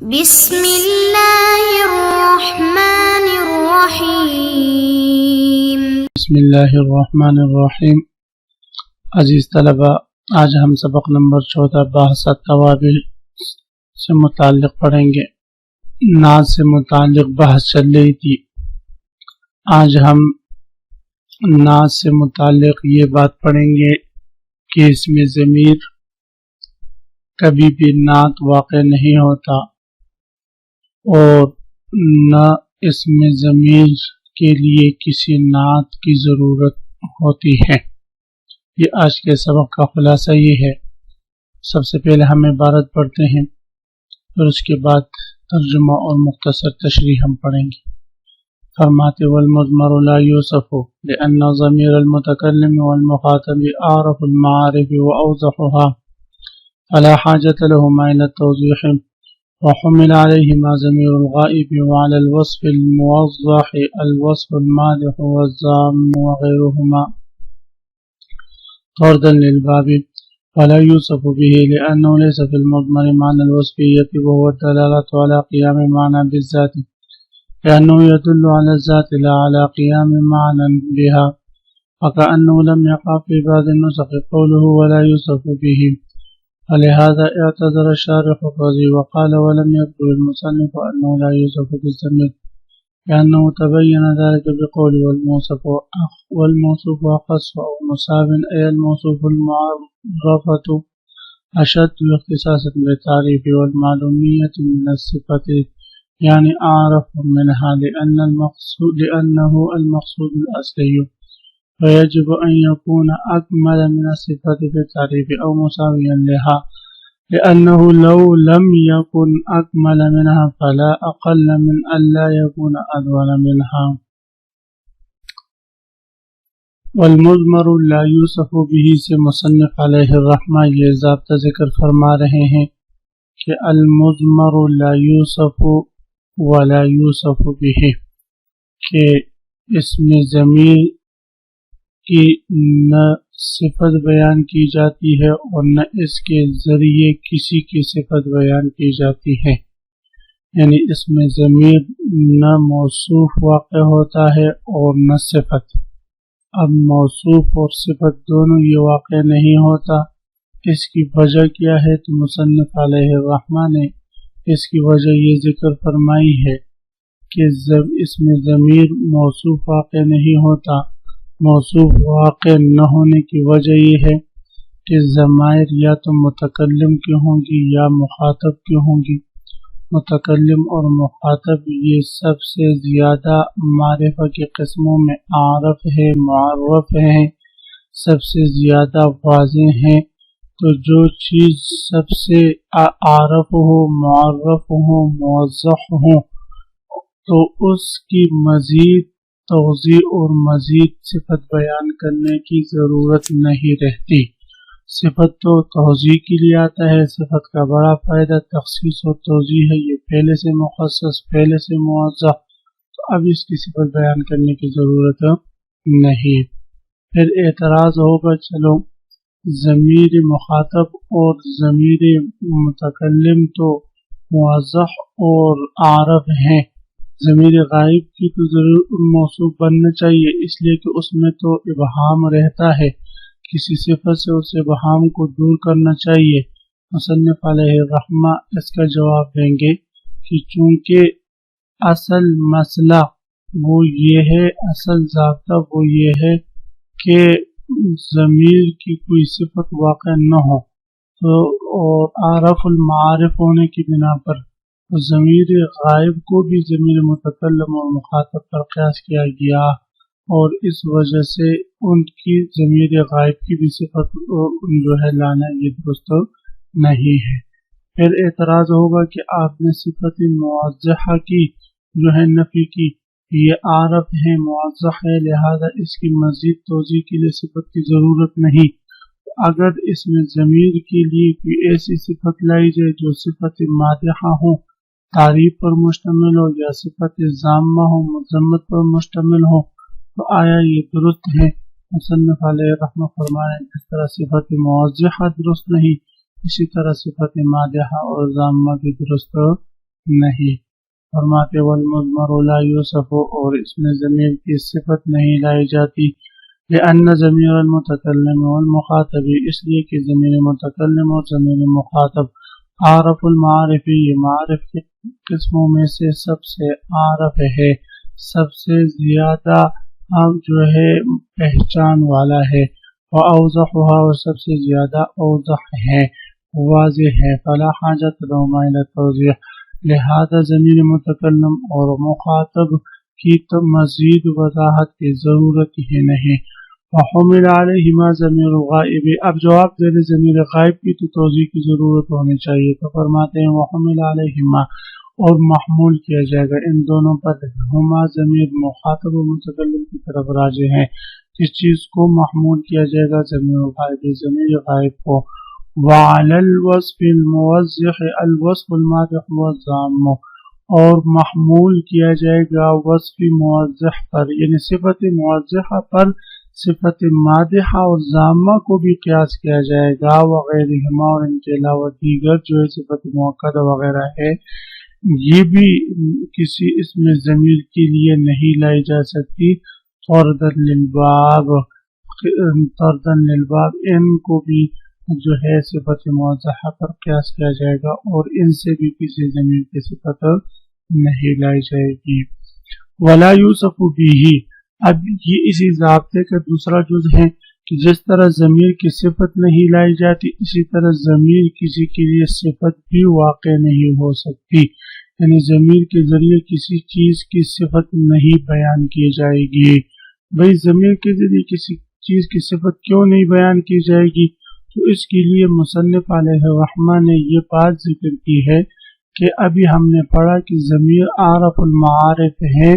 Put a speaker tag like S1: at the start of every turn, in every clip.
S1: بسم اللہ الرحمن الرحیم۔
S2: بسم اللہ الرحمن الرحیم۔ عزیز طلبہ، آج ہم سبق نمبر 14 بحث التوابل سے متعلق پڑھیں گے۔ نعت سے متعلق بحث چل رہی تھی، آج ہم نعت سے متعلق یہ بات پڑھیں گے کہ اس میں ضمیر کبھی بھی نعت واقع نہیں ہوتا اور نہ اس میں ضمیر کے لیے کسی نعت کی ضرورت ہوتی ہے۔ یہ آج کے سبق کا خلاصہ یہ ہے۔ سب سے پہلے ہم عبارت پڑھتے ہیں، پھر اس کے بعد ترجمہ اور مختصر تشریح ہم پڑھیں گے۔ فرماتے والمضمر لا یوصف لأن ضمیر المتکلم والمخاطب أعرف المعارف وأوضحها فلا حاجة لهما إلى التوضيح، وحمل عليهما ضمير الغائب وعلى الوصف الموضح الوصف المادح والذم وغيرهما طردا للباب، ولا يوصف به لأنه ليس في المضمر معنى الوصفية وهو الدلالة على قيام معنى بالذات، لأنه يدل على الذات لا على قيام معنى بها، وكأنه لم يقع في بعض النسخ قوله ولا يوصف به، ولهذا اعتذر الشارح الرازي وقال ولم يذكر المصنف أنه لا يوصف بالضمير لأنه تبين ذلك بقول والموصوف أخص أو مساو، أي الموصوف المعرفة أشد اختصاصا بالتعريف والمعلومية من الصفة، يعني أعرف منها لأنه المقصود الأصلي، فيجب أن يكون أكمل من الصفة بالتعريف أو مساويا لها، لأنه لو لم يكن أكمل منها فلا أقل من أن لا يكون أدول منها۔ والمضمر لا يوصف به سے مصنف علیہ الرحمہ یہ ضابطہ ذکر فرما رہے ہیں کہ المضمر لا یوصف ولا یوصف به، کہ اس میں ضمیر کی نہ صفت بیان کی جاتی ہے اور نہ اس کے ذریعے کسی کی صفت بیان کی جاتی ہے، یعنی اس میں ضمیر نہ موصوف واقع ہوتا ہے اور نہ صفت۔ اب موصوف اور صفت دونوں یہ واقع نہیں ہوتا، اس کی وجہ کیا ہے؟ تو مصنف علیہ الرحمہ نے اس کی وجہ یہ ذکر فرمائی ہے کہ اس میں ضمیر موصوف واقع نہیں ہوتا۔ موصوف واقع نہ ہونے کی وجہ یہ ہے کہ ضمائر یا تو متکلم کی ہوں گی یا مخاطب کی ہوں گی۔ متکلم اور مخاطب یہ سب سے زیادہ معرفہ کی قسموں میں عارف ہے، معرف ہیں، سب سے زیادہ واضح ہیں۔ تو جو چیز سب سے عارف ہو، معرف ہو، موضح ہو، تو اس کی مزید توضیح اور مزید صفت بیان کرنے کی ضرورت نہیں رہتی۔ صفت تو توضیح کے لیے آتا ہے، صفت کا بڑا فائدہ تخصیص اور توضیح ہے، یہ پہلے سے مخصص، پہلے سے موضح، تو اب اس کی صفت بیان کرنے کی ضرورت نہیں۔ پھر اعتراض ہوگا چلو ضمیر مخاطب اور ضمیر متکلم تو موضح اور عارف ہیں، ضمیر غائب کی تو ضرور موصوف بننا چاہیے، اس لیے کہ اس میں تو ابہام رہتا ہے، کسی صفت سے اس ابہام کو دور کرنا چاہیے۔ مصنف علیہ الرحمہ اس کا جواب دیں گے کہ چونکہ اصل مسئلہ وہ یہ ہے، اصل ضابطہ وہ یہ ہے کہ ضمیر کی کوئی صفت واقع نہ ہو، تو اور عارف المعارف ہونے کی بنا پر ضمیر غائب کو بھی ضمیر متکلم اور مخاطب پر قیاس کیا گیا، اور اس وجہ سے ان کی ضمیر غائب کی بھی صفت جو ہے لانا یہ درست نہیں ہے۔ پھر اعتراض ہوگا کہ آپ نے صفت موضحہ کی جو ہے نفی کی، یہ عارف ہے، موضح ہے، لہذا اس کی مزید توضیح کے لیے صفت کی ضرورت نہیں۔ اگر اس میں ضمیر کے لیے کوئی ایسی صفت لائی جائے جو صفت مادحہ ہو، تعریف پر مشتمل ہو، یا صفت ذامہ ہو، مذمت پر مشتمل ہو، تو آیا یہ درست ہے؟ مصنف علیہ الرحمہ فرمائے جس طرح صفت موضحہ درست نہیں، اسی طرح صفت مادحہ اور ذامہ بھی درست نہیں. فرماتے والمضمر لا یوصف، اور اس میں ضمیر کی صفت نہیں لائی جاتی. لأن ضمیر المتکلم والمخاطب، اس لیے کہ ضمیر متکلم اور ضمیر مخاطب عارف المعارف، یہ معارف کے قسموں میں سے سب سے عارف ہے، سب سے زیادہ جو ہے پہچان والا ہے. وأوضحها، اور سب سے زیادہ اوضح ہے، واضح ہے. فلا حاجت لهما إلى التوضیح، لہذا ضمیر متکلم اور مخاطب کی تو مزید وضاحت کی ضرورت ہی نہیں. وحمل علیہما ضمیر غائب، اب جواب دے ضمیر غائب کی تو توضیح کی ضرورت ہونی چاہیے. تو فرماتے ہیں وحمل علیہما، اور محمول کیا جائے گا ان دونوں پر. ہما ضمیر مخاطب و متکلم کی طرف راجع ہیں. کس چیز کو محمول کیا جائے گا؟ ضمیر غائب، ضمیر غائب کو. وعلى الوصف الموضح الوصف المادح والضام، اور محمول کیا جائے گا وصف موضح پر، یعنی صفت موضحہ پر صفت مادحہ اور ضامہ کو بھی قیاس کیا جائے گا. وغیرہما، اور ان کے علاوہ دیگر جو ہے صفت مؤکدہ وغیرہ ہے، یہ بھی کسی اسم ضمیر کے لیے نہیں لائی جا سکتی. طردن للباب، طردن للباب، ان کو بھی جو ہے صفت موضحہ پر قیاس کیا جائے گا، اور ان سے بھی کسی ضمیر کی صفت نہیں لائی جائے گی. ولا یوصف به، اب یہ اسی ضابطے کا دوسرا جز ہے کہ جس طرح ضمیر کی صفت نہیں لائی جاتی، اسی طرح ضمیر کسی کے لیے صفت بھی واقع نہیں ہو سکتی. یعنی ضمیر کے ذریعے کسی چیز کی صفت نہیں بیان کی جائے گی. بھئی ضمیر کے ذریعے کسی چیز کی صفت کیوں نہیں بیان کی جائے گی؟ تو اس کے لیے مصنف علیہ الرحمہ نے یہ بات ذکر کی ہے کہ ابھی ہم نے پڑھا کہ ضمیر عارف المعارف ہیں،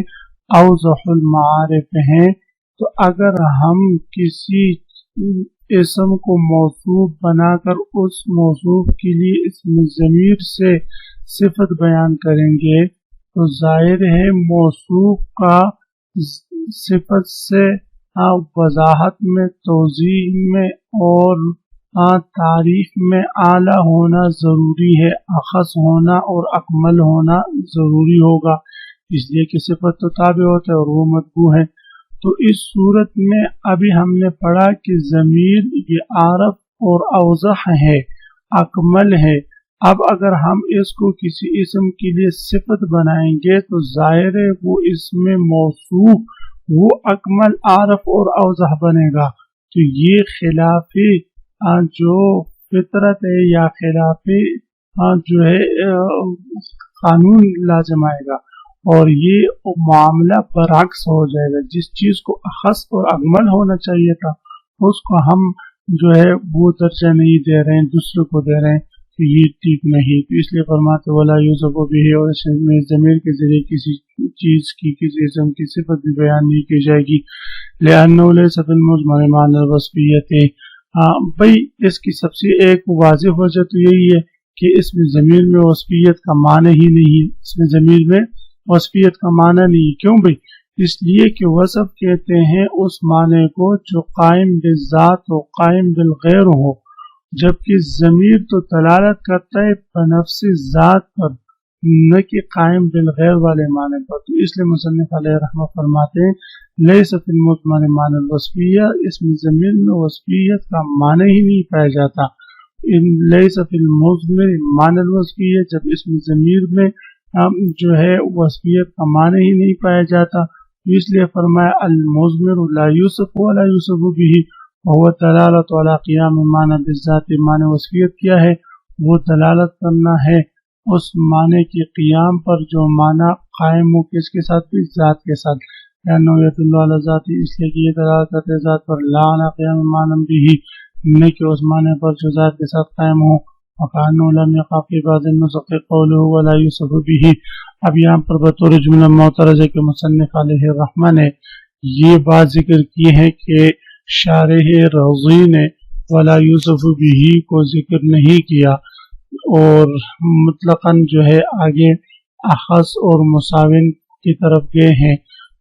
S2: اوضح المعارف ہیں. تو اگر ہم کسی اسم کو موصوف بنا کر اس موصوف کے لیے اسم ضمیر سے صفت بیان کریں گے تو ظاہر ہے موصوف کا صفت سے وضاحت میں، توضیح میں اور تعریف میں اعلیٰ ہونا ضروری ہے، اخص ہونا اور اکمل ہونا ضروری ہوگا، اس لیے کہ صفت تو تابع ہوتا ہے اور وہ متبوع ہے. تو اس صورت میں ابھی ہم نے پڑھا کہ ضمیر یہ عارف اور اوضح ہے، اکمل ہے. اب اگر ہم اس کو کسی اسم کے لیے صفت بنائیں گے تو ظاہر ہے وہ اسم موصوف وہ اکمل، عارف اور اوضح بنے گا. تو یہ خلاف جو فطرت ہے یا خلاف جو ہے قانون لازم آئے گا، اور یہ معاملہ برعکس ہو جائے گا. جس چیز کو اخص اور اکمل ہونا چاہیے تھا اس کو ہم جو ہے وہ درجہ نہیں دے رہے ہیں، دوسرے کو دے رہے ہیں، تو یہ ٹھیک نہیں. تو اس لیے فرماتے ولا یوصف به، اور اس میں ضمیر کے ذریعے کسی چیز کی، کسی اسم کی صفت بھی بیان نہیں کی جائے گی. لأنه ليس في المضمر معنى الوصفیت، بھئی اس کی سب سے ایک واضح وجہ تو یہی ہے کہ اس میں ضمیر میں وصفیت کا معنی ہی نہیں، اس میں ضمیر میں وصفیت کا معنی نہیں. کیوں بھئی؟ اس لیے کہ وصف کہتے ہیں اس معنی کو جو قائم بالذات و قائم بالغیر ہو، جبکہ ضمیر تو دلالت کرتا ہے بنفس ذات پر، نہ کہ قائم بالغیر والے معنی پر. تو اس لیے مصنف علیہ رحمہ فرماتے ہیں لیس فی المضمر معنی الوصفیہ، اس میں ضمیر میں وصفیت کا معنی ہی نہیں پایا جاتا. لیس فی المضمر معنی الوصفیہ، جب اس میں ضمیر میں جو ہے وصفیت کا معنی ہی نہیں پایا جاتا، اس لیے فرمایا المضمر لا یوصف ولا یوصف به وهو دلالت علی قیام معنی بالذات. معنی وصفیت کیا ہے؟ وہ دلالت کرنا ہے اس معنی کے قیام پر جو معنی قائم ہو کس کے ساتھ بھی؟ ذات کے ساتھ. لأنه يدل على ذاتی، اس لیے کہ یہ دلالت کرتے ذات پر، لا علی قیام معنی به، نہ کہ اس معنی پر جو ذات کے ساتھ قائم ہو. وكأنه لم يقع في بعض النسخ قوله ولا يوصف به. اب یہاں پر بطور جملہ معترضہ کے مصنف علیہ الرحمہ نے یہ بات ذکر کی ہے کہ شارح رضی نے ولا یوصف به کو ذکر نہیں کیا، اور مطلقاً جو ہے آگے اخص اور مساون کی طرف گئے ہیں.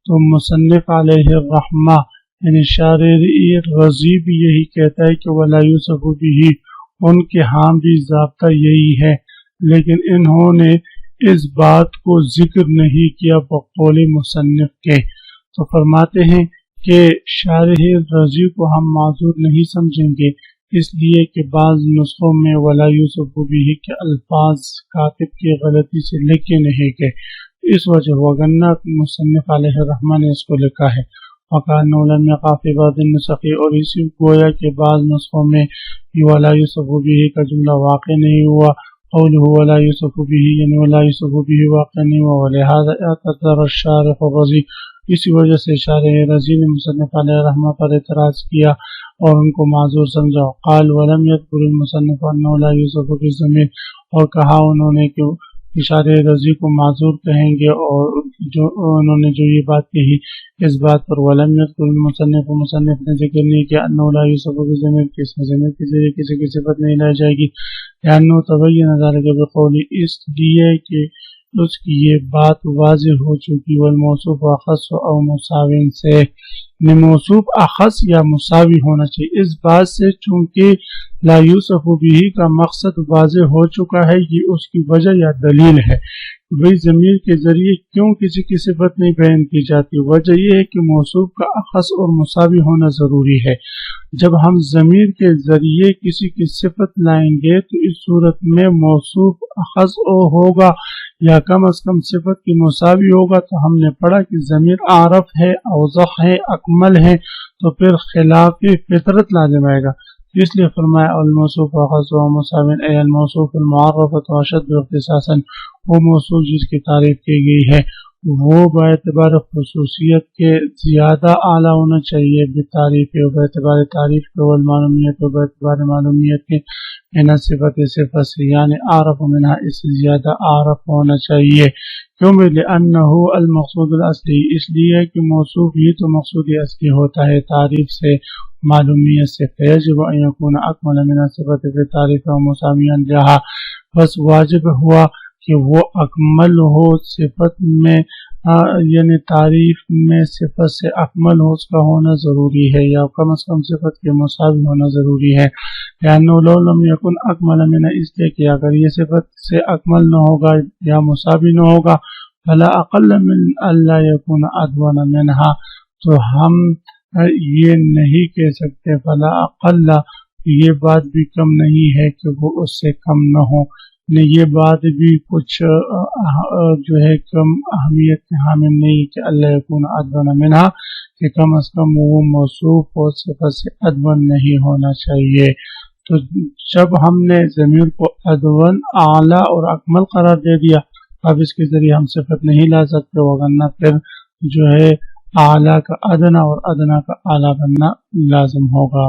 S2: تو مصنف علیہ الرحمہ یعنی شارح رضی بھی یہی کہتا ہے کہ ولا یوصف به، ان کے ہاں بھی ضابطہ یہی ہے، لیکن انہوں نے اس بات کو ذکر نہیں کیا بقول مصنف کے۔ تو فرماتے ہیں کہ شارح رضی کو ہم معذور نہیں سمجھیں گے، اس لیے کہ بعض نسخوں میں ولا یوسف به کے الفاظ کاتب کی غلطی سے لکھے نہیں گئے، اس وجہ وگرنہ مصنف علیہ الرحمٰن نے اس کو لکھا ہے۔ وَكَأَنَّهُ لَمْ يَقَعْ فِي بَعْضِ النُّسَخِ، اور اسی گویا کہ بعض نسخوں میں ولا یوسف به کا جملہ واقع نہیں ہوا، قوله ولا یوسف به یعنی ولا یوسف به واقع نہیں ہوا، ولہذا اعتذر الشارح الرضی، اسی وجہ سے شارح رضی نے مصنف علیہ الرحمہ پر اعتراض کیا اور ان کو معذور سمجھا۔ قال ولم يذكر المصنف انه لا يوسف بالضمیر، اور کہا انہوں نے کہ شارح رضی کو معذور کہیں گے، اور جو انہوں نے جو یہ بات کہی اس بات پر ولم يذكر المصنف، مصنف نے ذکر نہیں کیا انه لا يوسف بالضمیر، کس ضمیر کے ذریعے کسی کی صفت نہیں لائی جائے گی، لأنه تبين ذلك بقوله، اس لیے کہ اس کی یہ بات واضح ہو چکی، والموصوف اخص او مساوٍ سے، موصوف اخص یا مساوی ہونا چاہیے اس بات سے، چونکہ لا یوسف به کا مقصد واضح ہو چکا ہے، یہ اس کی وجہ یا دلیل ہے۔ بھئی ضمیر کے ذریعے کیوں کسی کی صفت نہیں بیان کی جاتی؟ وجہ یہ ہے کہ موصوف کا اخص اور مساوی ہونا ضروری ہے۔ جب ہم ضمیر کے ذریعے کسی کی صفت لائیں گے تو اس صورت میں موصوف اخص ہوگا یا کم از کم صفت کی مساوی ہوگا، تو ہم نے پڑھا کہ ضمیر عارف ہے، اوضح ہے، اکمل ہے، تو پھر خلاف فطرت لازم آئے گا۔ اس لیے فرمایا الموصوف اخص و مساوٍ، اے الموصوف المعرفۃ اشد اختصاصا، وہ موصوف جس کی تعریف کی گئی ہے وہ باعتبار خصوصیت کے زیادہ اعلیٰ ہونا چاہیے، بتعریف و باعتبار تعریف کے، والمعلومیت و باعتبار معلومیت کے، من صفت صفت سے، یعنی عارف منہا، اس سے زیادہ عارف ہونا چاہیے۔ کیوں؟ لأنہ المقصود الاصلی، اس لیے کہ موصوف ہی تو مقصود اصلی ہوتا ہے تعریف سے، معلومیت سے، فیجب ان یکون اکمل من صفت فی تعریف و مساویا لہا، بس واجب ہوا کہ وہ اکمل ہو صفت میں، یعنی تعریف میں صفت سے اکمل ہو، اس کا ہونا ضروری ہے، یا کم از کم صفت کے مساوی ہونا ضروری ہے۔ لأنه لو لم يكن اکمل من، اس لیے کہ اگر یہ صفت سے اکمل نہ ہوگا یا مساوی نہ ہوگا، فلا اقل من الا يكون ادون منها، تو ہم یہ نہیں کہہ سکتے فلا اقل، یہ بات بھی کم نہیں ہے کہ وہ اس سے کم نہ ہو، یہ بات بھی کچھ جو ہے کم اہمیت کے حامل نہیں کہ اللہ یکون ادون منہا، کہ کم از کم وہ موصوف اور صفت سے ادون نہیں ہونا چاہیے۔ تو جب ہم نے ضمیر کو ادون، اعلیٰ اور اکمل قرار دے دیا، اب اس کے ذریعے ہم صفت نہیں لا سکتے، وگرنہ پھر جو ہے اعلیٰ کا ادنا اور ادنا کا اعلیٰ بننا لازم ہوگا۔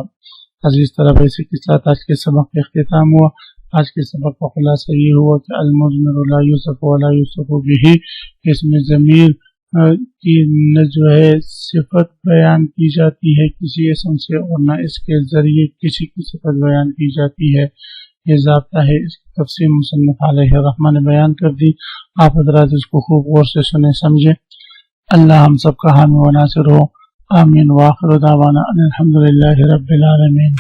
S2: عزیز طلبہ، اسی کے ساتھ آج کے سبق کا اختتام ہوا۔ آج کے سبق کا خلاصہ یہ ہوا کہ المضمر لا یوصف ولا یوصف به، اس میں ضمیر کی نہ جو ہے صفت بیان کی جاتی ہے کسی اسم سے، اور نہ اس کے ذریعے کسی کی صفت بیان کی جاتی ہے، یہ ضابطہ ہے۔ اس کی تفصیل مصنف علیہ الرحمہ نے بیان کر دی، آپ حضرات اس کو خوب غور سے سنیں سمجھیں۔ اللہ ہم سب کا حامی و ناصر ہو، آمین۔ وآخر دعوانا ان الحمد للہ رب العالمین۔